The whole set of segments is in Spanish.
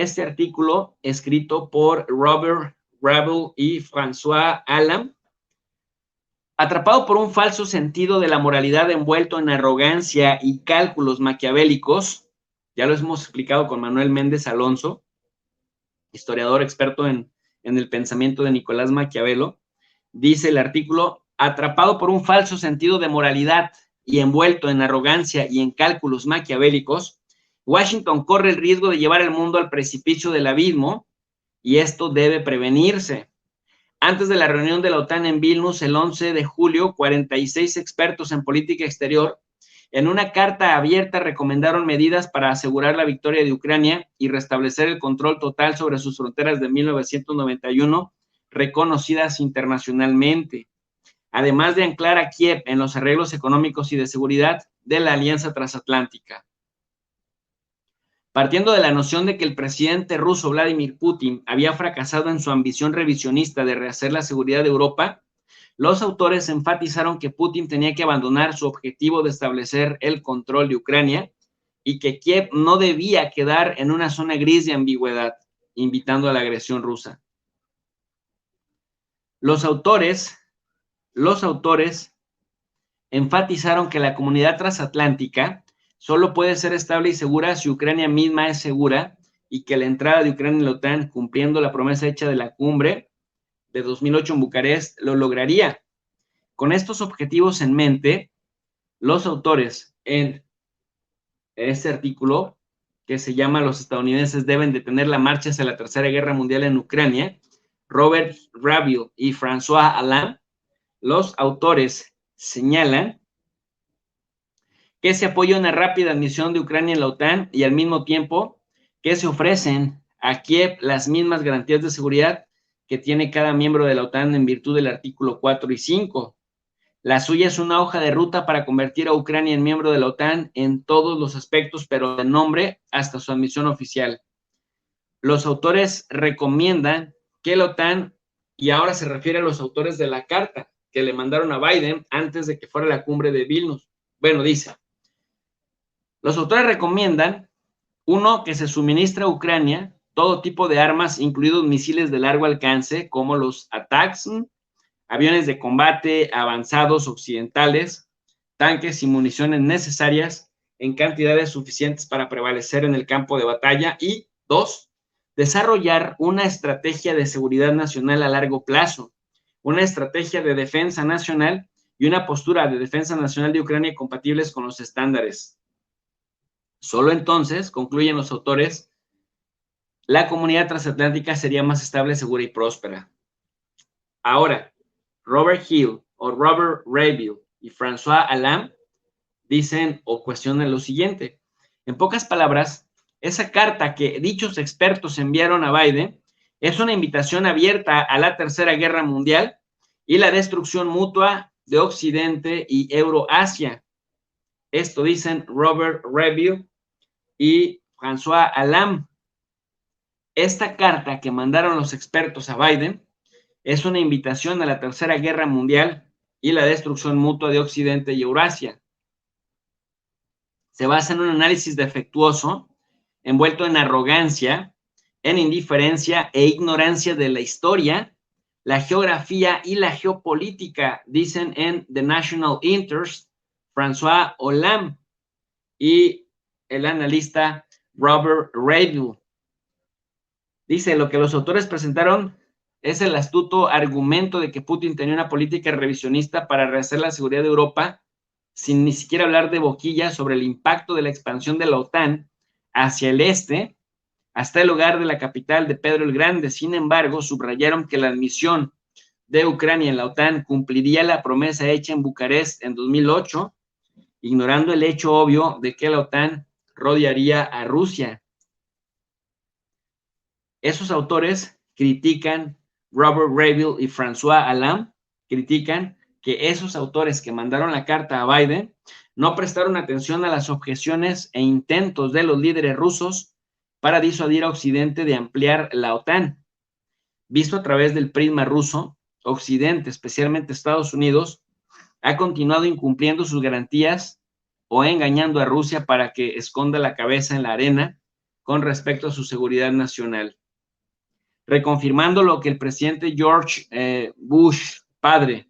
este artículo escrito por Robert Rabel y François Hallam. Atrapado por un falso sentido de la moralidad envuelto en arrogancia y cálculos maquiavélicos, ya lo hemos explicado con Manuel Méndez Alonso, historiador experto en el pensamiento de Nicolás Maquiavelo, dice el artículo, atrapado por un falso sentido de moralidad y envuelto en arrogancia y en cálculos maquiavélicos, Washington corre el riesgo de llevar el mundo al precipicio del abismo y esto debe prevenirse. Antes de la reunión de la OTAN en Vilnius el 11 de julio, 46 expertos en política exterior en una carta abierta recomendaron medidas para asegurar la victoria de Ucrania y restablecer el control total sobre sus fronteras de 1991, reconocidas internacionalmente, además de anclar a Kiev en los arreglos económicos y de seguridad de la Alianza Transatlántica. Partiendo de la noción de que el presidente ruso Vladimir Putin había fracasado en su ambición revisionista de rehacer la seguridad de Europa, los autores enfatizaron que Putin tenía que abandonar su objetivo de establecer el control de Ucrania y que Kiev no debía quedar en una zona gris de ambigüedad, invitando a la agresión rusa. Los autores enfatizaron que la comunidad transatlántica solo puede ser estable y segura si Ucrania misma es segura y que la entrada de Ucrania en la OTAN, cumpliendo la promesa hecha de la cumbre de 2008 en Bucarest, lo lograría. Con estos objetivos en mente, los autores en este artículo, que se llama Los estadounidenses deben detener la marcha hacia la Tercera Guerra Mundial en Ucrania, Robert Rabel y François Hallam, los autores señalan que se apoya una rápida admisión de Ucrania en la OTAN y al mismo tiempo que se ofrecen a Kiev las mismas garantías de seguridad que tiene cada miembro de la OTAN en virtud del artículo 4 y 5. La suya es una hoja de ruta para convertir a Ucrania en miembro de la OTAN en todos los aspectos, pero de nombre hasta su admisión oficial. Los autores recomiendan que la OTAN, y ahora se refiere a los autores de la carta que le mandaron a Biden antes de que fuera la cumbre de Vilnius. Bueno, dice, los autores recomiendan, uno, que se suministre a Ucrania todo tipo de armas, incluidos misiles de largo alcance, como los ATACMS, aviones de combate avanzados occidentales, tanques y municiones necesarias en cantidades suficientes para prevalecer en el campo de batalla. Y dos, desarrollar una estrategia de seguridad nacional a largo plazo, una estrategia de defensa nacional y una postura de defensa nacional de Ucrania compatibles con los estándares. Solo entonces, concluyen los autores, la comunidad transatlántica sería más estable, segura y próspera. Ahora, Robert Hill o Robert Rabel y François Hallam dicen o cuestionan lo siguiente. En pocas palabras, esa carta que dichos expertos enviaron a Biden es una invitación abierta a la Tercera Guerra Mundial y la destrucción mutua de Occidente y Euroasia. Esto dicen Robert Rabel y François Hallam. Esta carta que mandaron los expertos a Biden es una invitación a la Tercera Guerra Mundial y la destrucción mutua de Occidente y Eurasia. Se basa en un análisis defectuoso, envuelto en arrogancia, en indiferencia e ignorancia de la historia, la geografía y la geopolítica, dicen en The National Interest, François Hallam y el analista Robert Rabel. Dice, lo que los autores presentaron es el astuto argumento de que Putin tenía una política revisionista para rehacer la seguridad de Europa, sin ni siquiera hablar de boquilla sobre el impacto de la expansión de la OTAN hacia el este, hasta el lugar de la capital de Pedro el Grande. Sin embargo, subrayaron que la admisión de Ucrania en la OTAN cumpliría la promesa hecha en Bucarest en 2008, ignorando el hecho obvio de que la OTAN rodearía a Rusia. Esos autores critican, Robert Rabel y François Hallam, critican que esos autores que mandaron la carta a Biden no prestaron atención a las objeciones e intentos de los líderes rusos para disuadir a Occidente de ampliar la OTAN. Visto a través del prisma ruso, Occidente, especialmente Estados Unidos, ha continuado incumpliendo sus garantías o engañando a Rusia para que esconda la cabeza en la arena, con respecto a su seguridad nacional, reconfirmando lo que el presidente George Bush, padre,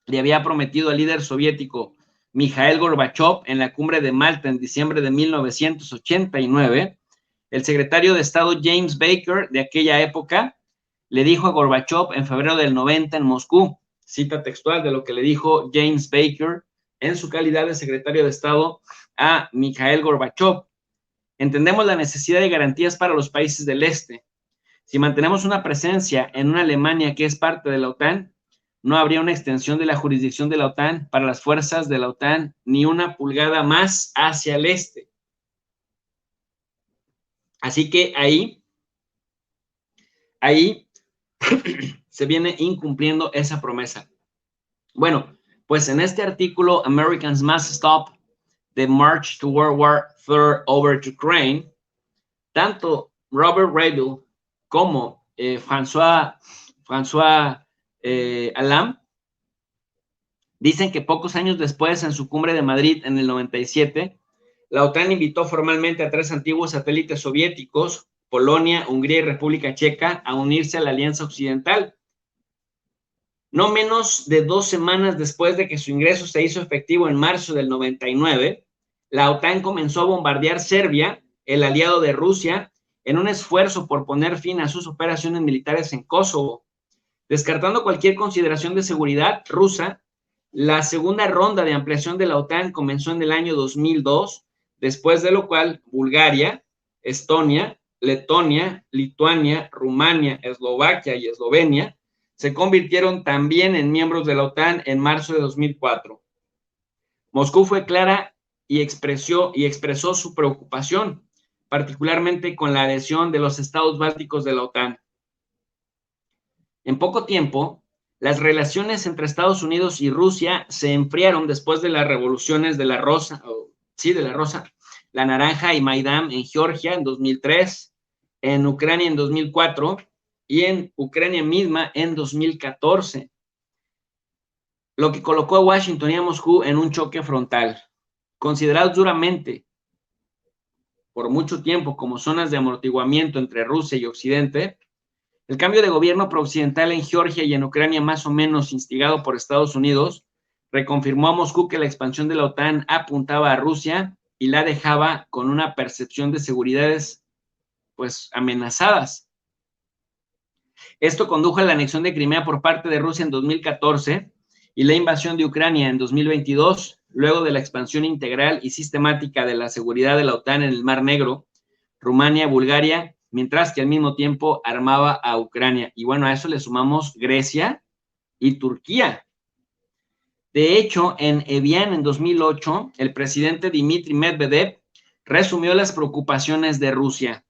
le había prometido al líder soviético Mikhail Gorbachev en la cumbre de Malta en diciembre de 1989. El secretario de Estado James Baker de aquella época le dijo a Gorbachev en febrero del 90 en Moscú, cita textual de lo que le dijo James Baker en su calidad de secretario de Estado a Mikhail Gorbachev. Entendemos la necesidad de garantías para los países del este. Si mantenemos una presencia en una Alemania que es parte de la OTAN, no habría una extensión de la jurisdicción de la OTAN para las fuerzas de la OTAN ni una pulgada más hacia el este. Así que ahí se viene incumpliendo esa promesa. Bueno, pues en este artículo, Americans Must Stop the March to World War III over to Ukraine, tanto Robert Rabel como François Alam dicen que pocos años después, en su cumbre de Madrid en el 97, la OTAN invitó formalmente a 3 antiguos satélites soviéticos, Polonia, Hungría y República Checa, a unirse a la Alianza Occidental. No menos de 2 semanas después de que su ingreso se hizo efectivo en marzo del 99, la OTAN comenzó a bombardear Serbia, el aliado de Rusia, en un esfuerzo por poner fin a sus operaciones militares en Kosovo. Descartando cualquier consideración de seguridad rusa, la segunda ronda de ampliación de la OTAN comenzó en el año 2002, después de lo cual Bulgaria, Estonia, Letonia, Lituania, Rumania, Eslovaquia y Eslovenia se convirtieron también en miembros de la OTAN en marzo de 2004. Moscú fue clara y expresó su preocupación, particularmente con la adhesión de los estados bálticos de la OTAN. En poco tiempo, las relaciones entre Estados Unidos y Rusia se enfriaron después de las revoluciones de la la naranja y Maidán en Georgia en 2003, en Ucrania en 2004 y en Ucrania misma en 2014, lo que colocó a Washington y a Moscú en un choque frontal. Considerados duramente por mucho tiempo como zonas de amortiguamiento entre Rusia y Occidente, el cambio de gobierno prooccidental en Georgia y en Ucrania, más o menos instigado por Estados Unidos, reconfirmó a Moscú que la expansión de la OTAN apuntaba a Rusia y la dejaba con una percepción de seguridades pues amenazadas. Esto condujo a la anexión de Crimea por parte de Rusia en 2014 y la invasión de Ucrania en 2022, luego de la expansión integral y sistemática de la seguridad de la OTAN en el Mar Negro, Rumania, Bulgaria, mientras que al mismo tiempo armaba a Ucrania. Y bueno, a eso le sumamos Grecia y Turquía. De hecho, en Evian en 2008, el presidente Dmitry Medvedev resumió las preocupaciones de Rusia.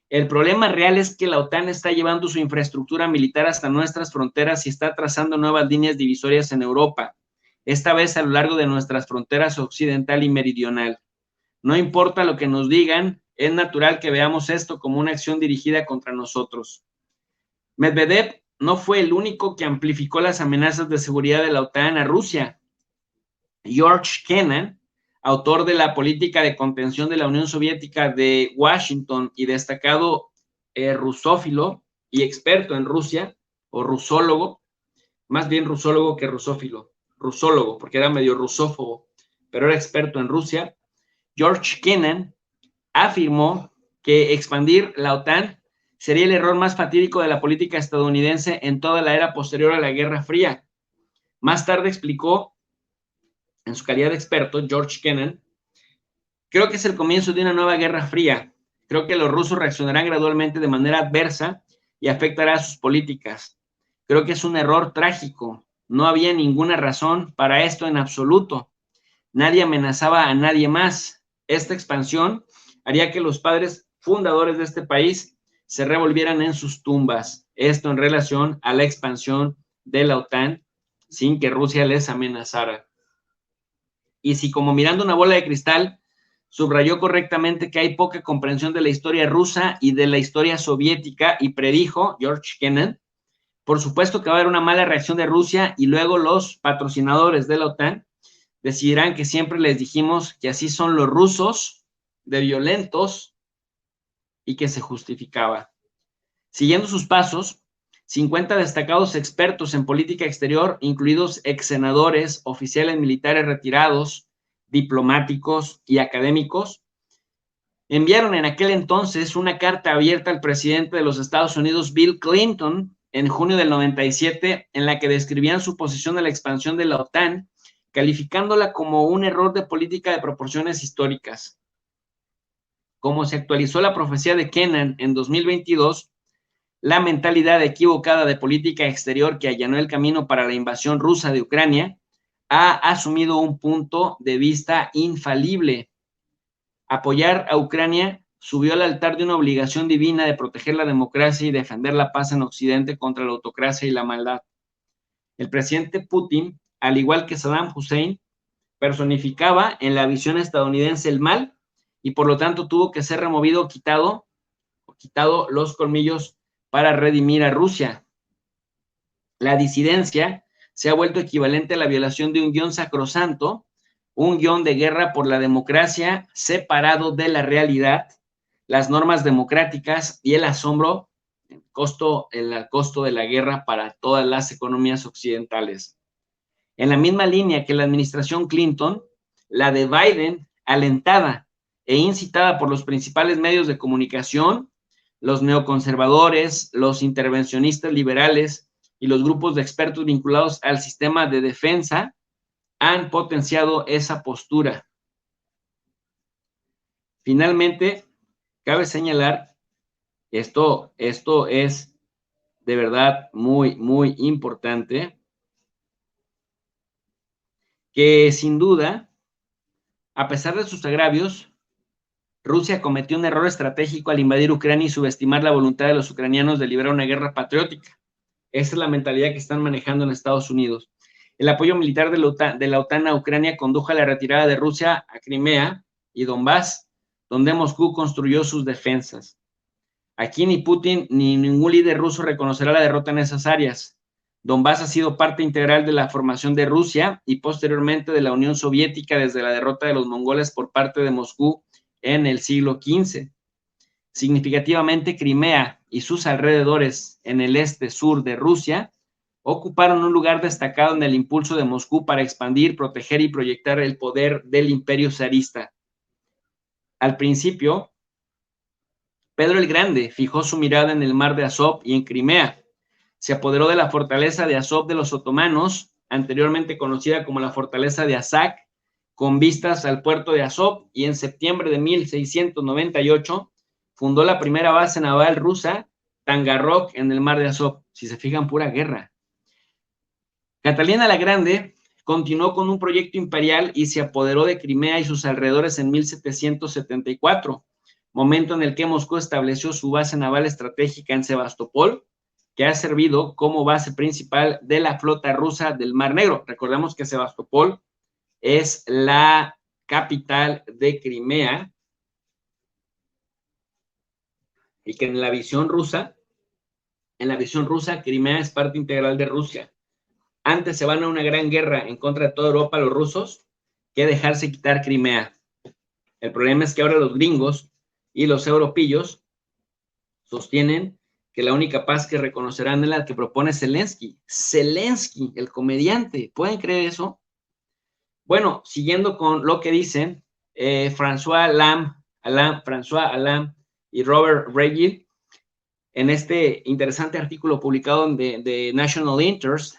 El problema real es que la OTAN está llevando su infraestructura militar hasta nuestras fronteras y está trazando nuevas líneas divisorias en Europa, esta vez a lo largo de nuestras fronteras occidental y meridional. No importa lo que nos digan, es natural que veamos esto como una acción dirigida contra nosotros. Medvedev no fue el único que amplificó las amenazas de seguridad de la OTAN a Rusia. George Kennan, autor de la política de contención de la Unión Soviética de Washington y destacado rusófilo y experto en Rusia, o rusólogo, más bien rusólogo que rusófilo, rusólogo, porque era medio rusófobo, pero era experto en Rusia. George Kennan afirmó que expandir la OTAN sería el error más fatídico de la política estadounidense en toda la era posterior a la Guerra Fría. Más tarde explicó, en su calidad de experto, George Kennan, creo que es el comienzo de una nueva Guerra Fría. Creo que los rusos reaccionarán gradualmente de manera adversa y afectará a sus políticas. Creo que es un error trágico. No había ninguna razón para esto en absoluto. Nadie amenazaba a nadie más. Esta expansión haría que los padres fundadores de este país se revolvieran en sus tumbas. Esto en relación a la expansión de la OTAN sin que Rusia les amenazara. Y si, como mirando una bola de cristal, subrayó correctamente que hay poca comprensión de la historia rusa y de la historia soviética y predijo, George Kennan, por supuesto que va a haber una mala reacción de Rusia y luego los patrocinadores de la OTAN decidirán que siempre les dijimos que así son los rusos de violentos y que se justificaba. Siguiendo sus pasos, 50 destacados expertos en política exterior, incluidos ex senadores, oficiales militares retirados, diplomáticos y académicos, enviaron en aquel entonces una carta abierta al presidente de los Estados Unidos, Bill Clinton, en junio del 97, en la que describían su posición de la expansión de la OTAN, calificándola como un error de política de proporciones históricas. Como se actualizó la profecía de Kennan en 2022, la mentalidad equivocada de política exterior que allanó el camino para la invasión rusa de Ucrania ha asumido un punto de vista infalible. Apoyar a Ucrania subió al altar de una obligación divina de proteger la democracia y defender la paz en Occidente contra la autocracia y la maldad. El presidente Putin, al igual que Saddam Hussein, personificaba en la visión estadounidense el mal y por lo tanto tuvo que ser removido o quitado los colmillos para redimir a Rusia. La disidencia se ha vuelto equivalente a la violación de un guión sacrosanto, un guión de guerra por la democracia separado de la realidad, las normas democráticas y el asombro, el costo de la guerra para todas las economías occidentales. En la misma línea que la administración Clinton, la de Biden, alentada e incitada por los principales medios de comunicación, los neoconservadores, los intervencionistas liberales y los grupos de expertos vinculados al sistema de defensa han potenciado esa postura. Finalmente, cabe señalar, esto es de verdad muy, muy importante, que sin duda, a pesar de sus agravios, Rusia cometió un error estratégico al invadir Ucrania y subestimar la voluntad de los ucranianos de librar una guerra patriótica. Esa es la mentalidad que están manejando en Estados Unidos. El apoyo militar de la OTAN a Ucrania condujo a la retirada de Rusia a Crimea y Donbass, donde Moscú construyó sus defensas. Aquí ni Putin ni ningún líder ruso reconocerá la derrota en esas áreas. Donbass ha sido parte integral de la formación de Rusia y posteriormente de la Unión Soviética desde la derrota de los mongoles por parte de Moscú en el siglo XV. Significativamente, Crimea y sus alrededores en el este-sur de Rusia ocuparon un lugar destacado en el impulso de Moscú para expandir, proteger y proyectar el poder del imperio zarista. Al principio, Pedro el Grande fijó su mirada en el mar de Azov y en Crimea. Se apoderó de la fortaleza de Azov de los otomanos, anteriormente conocida como la fortaleza de Asak, con vistas al puerto de Azov, y en septiembre de 1698 fundó la primera base naval rusa, Tangarok, en el mar de Azov. Si se fijan, pura guerra. Catalina la Grande continuó con un proyecto imperial y se apoderó de Crimea y sus alrededores en 1774, momento en el que Moscú estableció su base naval estratégica en Sebastopol, que ha servido como base principal de la flota rusa del Mar Negro. Recordemos que Sebastopol es la capital de Crimea y que en la visión rusa, Crimea es parte integral de Rusia. Antes se van a una gran guerra en contra de toda Europa los rusos que dejarse quitar Crimea. El problema es que ahora los gringos y los europillos sostienen que la única paz que reconocerán es la que propone Zelensky. Zelensky, el comediante. ¿Pueden creer eso? Bueno, siguiendo con lo que dicen François Alam y Robert Regil, en este interesante artículo publicado de National Interest,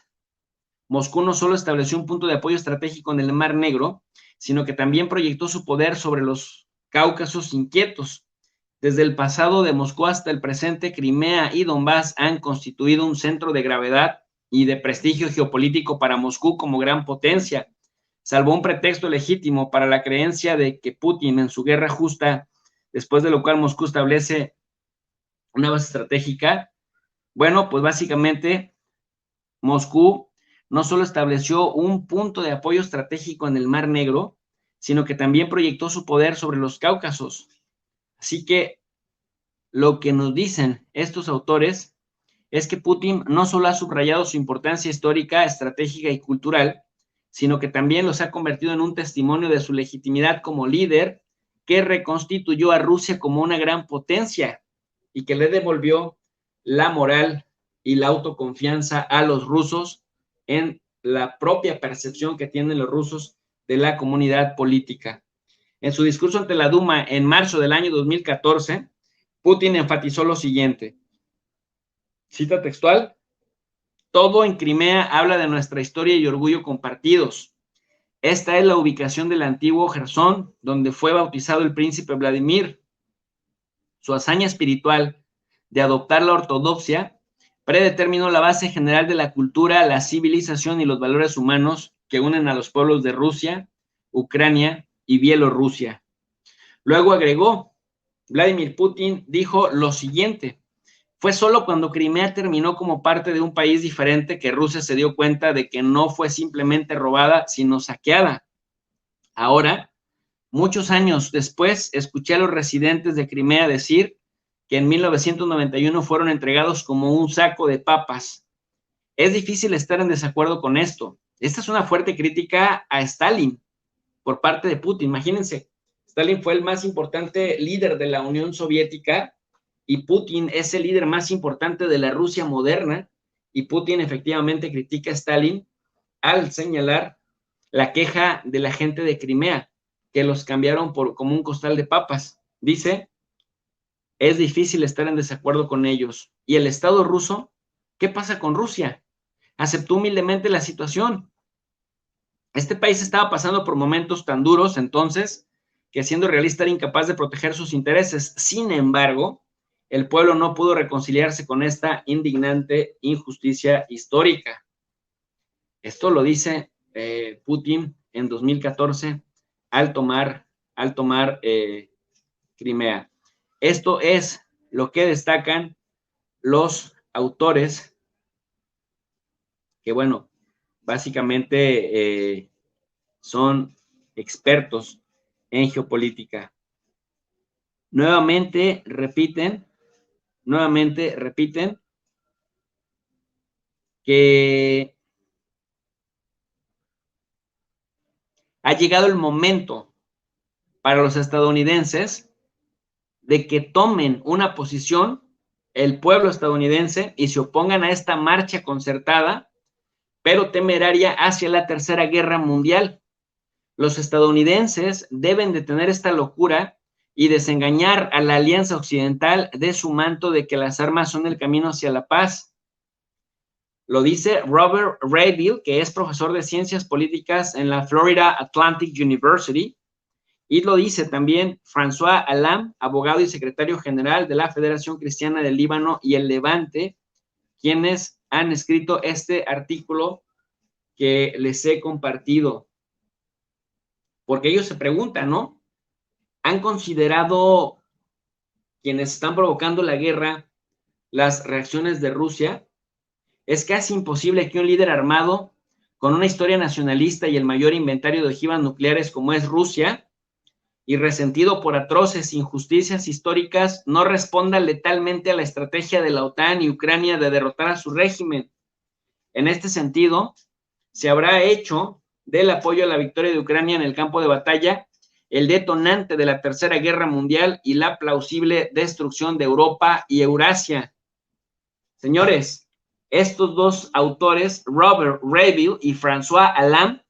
Moscú no solo estableció un punto de apoyo estratégico en el Mar Negro, sino que también proyectó su poder sobre los Cáucasos inquietos. Desde el pasado de Moscú hasta el presente, Crimea y Donbass han constituido un centro de gravedad y de prestigio geopolítico para Moscú como gran potencia, salvo un pretexto legítimo para la creencia de que Putin en su guerra justa, después de lo cual Moscú establece una base estratégica. Bueno, pues básicamente Moscú no solo estableció un punto de apoyo estratégico en el Mar Negro, sino que también proyectó su poder sobre los Cáucasos. Así que lo que nos dicen estos autores es que Putin no solo ha subrayado su importancia histórica, estratégica y cultural, sino que también los ha convertido en un testimonio de su legitimidad como líder que reconstituyó a Rusia como una gran potencia y que le devolvió la moral y la autoconfianza a los rusos en la propia percepción que tienen los rusos de la comunidad política. En su discurso ante la Duma en marzo del año 2014, Putin enfatizó lo siguiente, cita textual: todo en Crimea habla de nuestra historia y orgullo compartidos. Esta es la ubicación del antiguo Jersón, donde fue bautizado el príncipe Vladimir. Su hazaña espiritual de adoptar la ortodoxia predeterminó la base general de la cultura, la civilización y los valores humanos que unen a los pueblos de Rusia, Ucrania y Bielorrusia. Luego agregó, Vladimir Putin dijo lo siguiente: fue solo cuando Crimea terminó como parte de un país diferente que Rusia se dio cuenta de que no fue simplemente robada, sino saqueada. Ahora, muchos años después, escuché a los residentes de Crimea decir que en 1991 fueron entregados como un saco de papas. Es difícil estar en desacuerdo con esto. Esta es una fuerte crítica a Stalin por parte de Putin. Imagínense, Stalin fue el más importante líder de la Unión Soviética y Putin es el líder más importante de la Rusia moderna, y Putin efectivamente critica a Stalin al señalar la queja de la gente de Crimea, que los cambiaron como un costal de papas. Dice, es difícil estar en desacuerdo con ellos. ¿Y el Estado ruso? ¿Qué pasa con Rusia? Aceptó humildemente la situación. Este país estaba pasando por momentos tan duros entonces que, siendo realista, era incapaz de proteger sus intereses. Sin embargo, el pueblo no pudo reconciliarse con esta indignante injusticia histórica. Esto lo dice Putin en 2014 al tomar Crimea. Esto es lo que destacan los autores que, bueno, básicamente son expertos en geopolítica. Nuevamente repiten que ha llegado el momento para los estadounidenses de que tomen una posición, el pueblo estadounidense, y se opongan a esta marcha concertada, pero temeraria, hacia la Tercera Guerra Mundial. Los estadounidenses deben detener esta locura y desengañar a la Alianza Occidental de su manto de que las armas son el camino hacia la paz. Lo dice Robert Rayville, que es profesor de Ciencias Políticas en la Florida Atlantic University, y lo dice también François Alam, abogado y secretario general de la Federación Cristiana del Líbano y el Levante, quienes han escrito este artículo que les he compartido. Porque ellos se preguntan, ¿no? ¿Han considerado quienes están provocando la guerra las reacciones de Rusia? Es casi imposible que un líder armado con una historia nacionalista y el mayor inventario de ojivas nucleares como es Rusia, y resentido por atroces injusticias históricas, no responda letalmente a la estrategia de la OTAN y Ucrania de derrotar a su régimen. En este sentido, se habrá hecho del apoyo a la victoria de Ucrania en el campo de batalla el detonante de la Tercera Guerra Mundial y la plausible destrucción de Europa y Eurasia. Señores, estos dos autores, Robert Rayville y François Alam,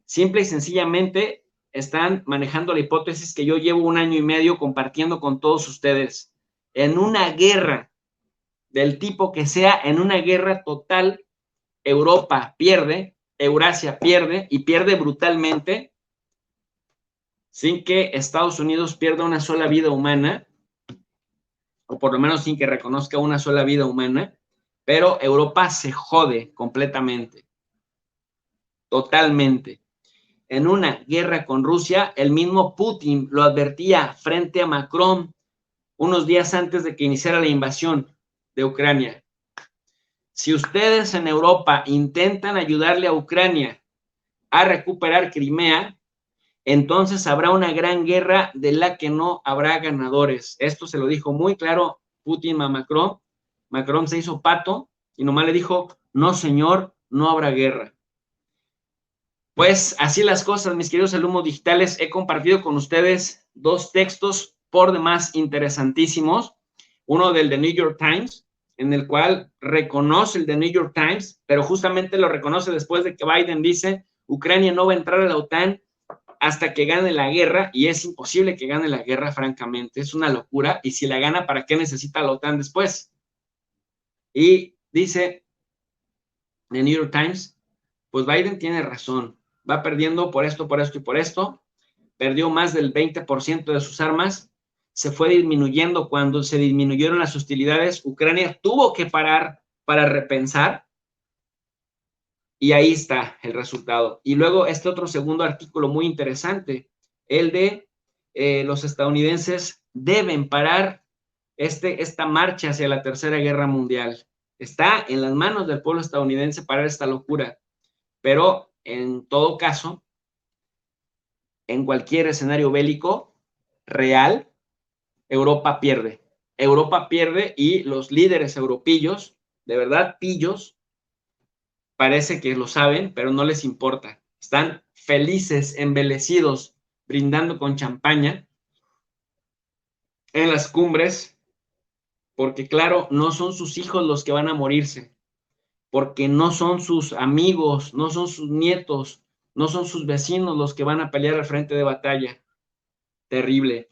simple y sencillamente están manejando la hipótesis que yo llevo 1 año y medio compartiendo con todos ustedes. En una guerra del tipo que sea, en una guerra total, Europa pierde, Eurasia pierde, y pierde brutalmente, sin que Estados Unidos pierda una sola vida humana, o por lo menos sin que reconozca una sola vida humana, pero Europa se jode completamente, totalmente. En una guerra con Rusia, el mismo Putin lo advertía frente a Macron unos días antes de que iniciara la invasión de Ucrania. Si ustedes en Europa intentan ayudarle a Ucrania a recuperar Crimea, entonces habrá una gran guerra de la que no habrá ganadores. Esto se lo dijo muy claro Putin a Macron. Macron se hizo pato y nomás le dijo, no señor, no habrá guerra. Pues así las cosas, mis queridos alumnos digitales. He compartido con ustedes dos textos por demás interesantísimos. Uno del The New York Times, en el cual reconoce el The New York Times, pero justamente lo reconoce después de que Biden dice, Ucrania no va a entrar a la OTAN hasta que gane la guerra, y es imposible que gane la guerra, francamente. Es una locura, y si la gana, ¿para qué necesita la OTAN después? Y dice The New York Times, pues Biden tiene razón, va perdiendo por esto, por esto y por esto, perdió más del 20% de sus armas, se fue disminuyendo. Cuando se disminuyeron las hostilidades, Ucrania tuvo que parar para repensar, y ahí está el resultado. Y luego este otro segundo artículo muy interesante, el de los estadounidenses deben parar esta marcha hacia la Tercera Guerra Mundial. Está en las manos del pueblo estadounidense parar esta locura, pero en todo caso, en cualquier escenario bélico real, Europa pierde. Europa pierde, y los líderes europillos, de verdad pillos, parece que lo saben, pero no les importa. Están felices, embelecidos, brindando con champaña en las cumbres, porque claro, no son sus hijos los que van a morirse, porque no son sus amigos, no son sus nietos, no son sus vecinos los que van a pelear al frente de batalla. Terrible.